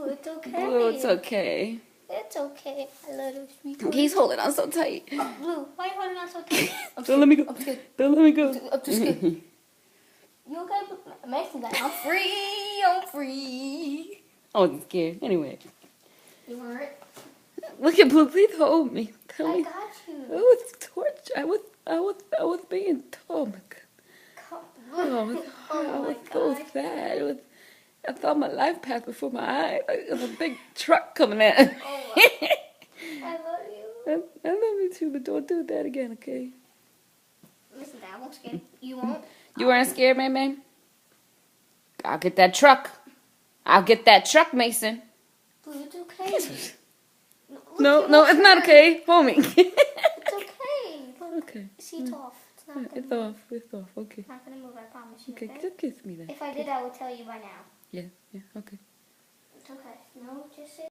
Blue, it's okay. Blue, it's okay. It's okay. I love you, sweetheart. He's holding on so tight. Blue, why are you holding on so tight? Don't let me go. I'm scared. Don't let me go. I'm too scared. You okay? Maxie's like, I'm free. I'm free. I wasn't scared. Anyway. You weren't? Look at Blue. Please hold me. Tell I me. got you. I was tortured. I was being told. Come Oh, on. I was my so God. sad. I thought my life passed before my eyes. Like, it was a big truck coming at. Oh my. I love you. I love you too, but don't do that again, okay? Listen, Dad, I won't scare you. You won't? You weren't scared, man? I'll get that truck. I'll get that truck, Mason. Blue, it's okay. No, it's not okay. Hold me. It's okay. Look, Okay. see, it's off. It's not gonna It's move. off. It's off. Okay. It's not gonna move, I promise you. Okay, Okay? just kiss me then. If I did, I would tell you by now. Yeah, okay. It's okay. No, just say